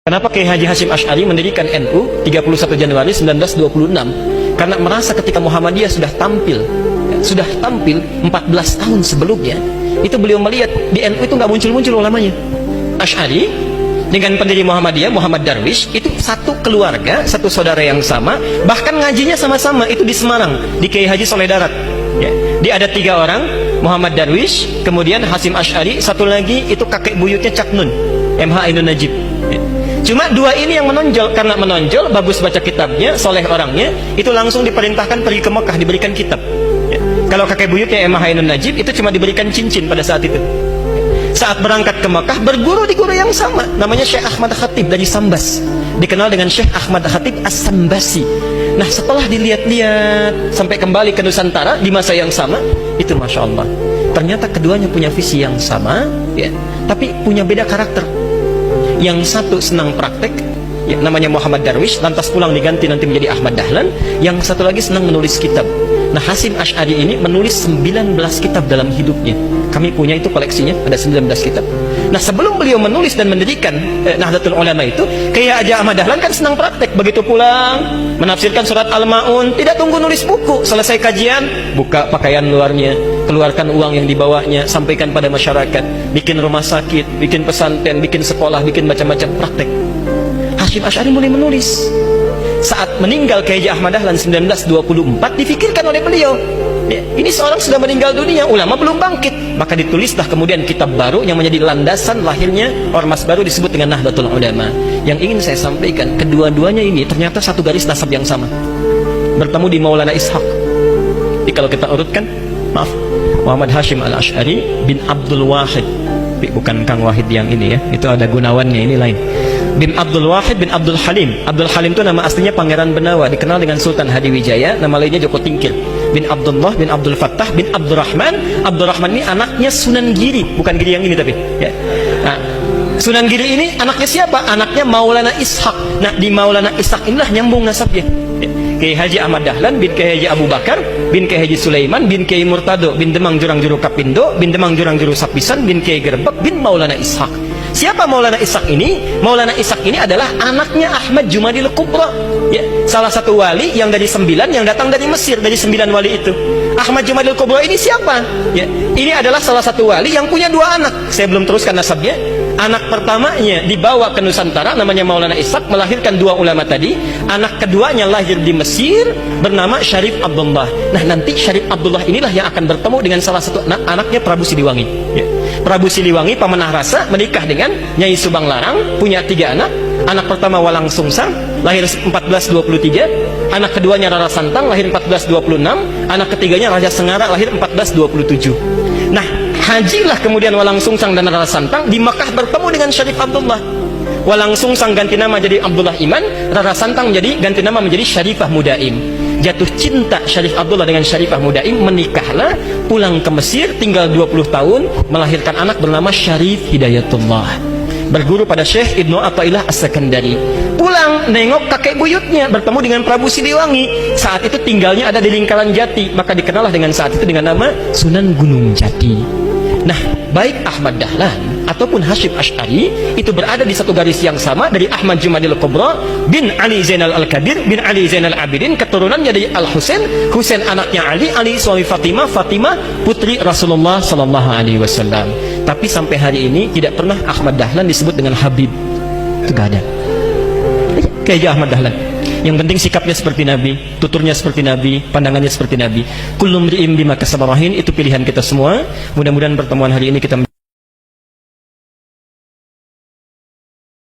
Kenapa Kiai Haji Hasyim Asy'ari mendirikan NU 31 Januari 1926? Karena merasa ketika Muhammadiyah sudah tampil 14 tahun sebelumnya, itu beliau melihat di NU itu nggak muncul-muncul ulamanya. Asy'ari dengan pendiri Muhammadiyah, Muhammad Darwish, itu satu keluarga, satu saudara yang sama, bahkan ngajinya sama-sama, itu di Semarang, di Kiai Haji Soleh Darat. Ya. Dia ada 3 orang, Muhammad Darwish, kemudian Hasyim Asy'ari, satu lagi itu kakek buyutnya Cak Nun, MH Ainun Najib. Ya. Cuma 2 ini yang menonjol, karena menonjol, bagus baca kitabnya, soleh orangnya, itu langsung diperintahkan pergi ke Mekah, diberikan kitab. Ya. Kalau kakek buyutnya MH Ainun Najib, itu cuma diberikan cincin pada saat itu. Saat berangkat ke Mekah, berguru di guru yang sama, namanya Syekh Ahmad Khatib dari Sambas, dikenal dengan Syekh Ahmad Khatib As-Sambasi. Nah, setelah dilihat-lihat sampai kembali ke Nusantara di masa yang sama, itu Masya Allah, ternyata keduanya punya visi yang sama, ya, tapi punya beda karakter. Yang satu senang praktek, ya, namanya Muhammad Darwish, lantas pulang diganti nanti menjadi Ahmad Dahlan. Yang satu lagi senang menulis kitab. Nah, Hasyim Asy'ari ini menulis 19 kitab dalam hidupnya. Kami punya itu koleksinya, ada 19 kitab. Nah, sebelum beliau menulis dan mendirikan Nahdlatul Ulama itu, kayak aja Ahmad Dahlan kan senang praktek. Begitu pulang, menafsirkan surat Al-Ma'un, tidak tunggu nulis buku. Selesai kajian, buka pakaian luarnya, keluarkan uang yang dibawanya, sampaikan pada masyarakat, bikin rumah sakit, bikin pesantren, bikin sekolah, bikin macam-macam praktek. Hasyim Asy'ari mulai menulis. Saat meninggal Kiai Ahmad Dahlan 1924, difikirkan oleh beliau, ya, ini seorang sudah meninggal dunia, ulama belum bangkit. Maka ditulislah kemudian kitab baru yang menjadi landasan lahirnya ormas baru disebut dengan Nahdlatul Ulama. Yang ingin saya sampaikan, kedua-duanya ini ternyata satu garis nasab yang sama, bertemu di Maulana Ishaq. Jadi kalau kita urutkan, maaf, Muhammad Hasyim Al-Asy'ari bin Abdul Wahid, bukan Kang Wahid yang ini ya, itu ada Gunawannya, ini lain. Bin Abdul Wahid bin Abdul Halim. Abdul Halim itu nama aslinya Pangeran Benawa, dikenal dengan Sultan Hadiwijaya, nama lainnya Joko Tingkir. Bin Abdullah bin Abdul Fattah bin Abdurrahman. Abdurrahman ini anaknya Sunan Giri, bukan Giri yang ini tapi ya. Nah, Sunan Giri ini anaknya siapa? Anaknya Maulana Ishaq. Nah, di Maulana Ishaq inilah nyambung nasabnya, ya. Kiai Haji Ahmad Dahlan bin Kiai Haji Abu Bakar bin Kiai Haji Sulaiman bin Kiai Murtado bin Demang Jurang Juru Kapindo bin Demang Jurang Juru Sapisan bin Kiai Gerbek bin Maulana Ishaq. Siapa Maulana Ishaq ini? Maulana Ishaq ini adalah anaknya Ahmad Jumadil Kubra, ya, salah satu wali yang dari 9 yang datang dari Mesir, dari 9 wali itu. Ahmad Jumadil Kubra ini siapa? Ya, ini adalah salah satu wali yang punya 2 anak. Saya belum teruskan nasabnya. Anak pertamanya dibawa ke Nusantara, namanya Maulana Ishaq, melahirkan 2 ulama tadi. Anak keduanya lahir di Mesir, bernama Syarif Abdullah. Nah, nanti Syarif Abdullah inilah yang akan bertemu dengan salah satu anaknya Prabu Siliwangi, ya. Prabu Siliwangi pemenah rasa menikah dengan Nyai Subang Larang, punya 3 anak. Anak pertama Walang Sungsang, lahir 1423. Anak keduanya Rara Santang, lahir 1426. Anak ketiganya Raja Sengara, lahir 1427. Nah, hajilah kemudian Walang Sungsang dan Rara Santang di Makkah bertemu dengan Syarif Abdullah. Walang Sungsang ganti nama jadi Abdullah Iman, Rara Santang ganti nama menjadi Syarifah Mudaim. Jatuh cinta Syarif Abdullah dengan Syarifah Mudaim, menikahlah, pulang ke Mesir, tinggal 20 tahun, melahirkan anak bernama Syarif Hidayatullah. Berguru pada Syekh Ibnu Athaillah As-Sakandari. Pulang nengok kakek buyutnya, bertemu dengan Prabu Siliwangi. Saat itu tinggalnya ada di Lingkaran Jati, maka dikenallah dengan saat itu dengan nama Sunan Gunung Jati. Nah, baik Ahmad Dahlan ataupun Hasyim Asy'ari itu berada di satu garis yang sama, dari Ahmad Jumadil Kubra bin Ali Zainal Al-Kabir bin Ali Zainal Abidin, keturunannya dari Al-Husain, Husain anaknya Ali, Ali suami Fatimah, Fatimah putri Rasulullah sallallahu alaihi wasallam. Tapi sampai hari ini tidak pernah Ahmad Dahlan disebut dengan Habib. Itu gak ada. Kayak Ahmad Dahlan. Yang penting sikapnya seperti Nabi, tuturnya seperti Nabi, pandangannya seperti Nabi. Kullu mri'in bima kasaba rahin, itu pilihan kita semua. Mudah-mudahan pertemuan hari ini kita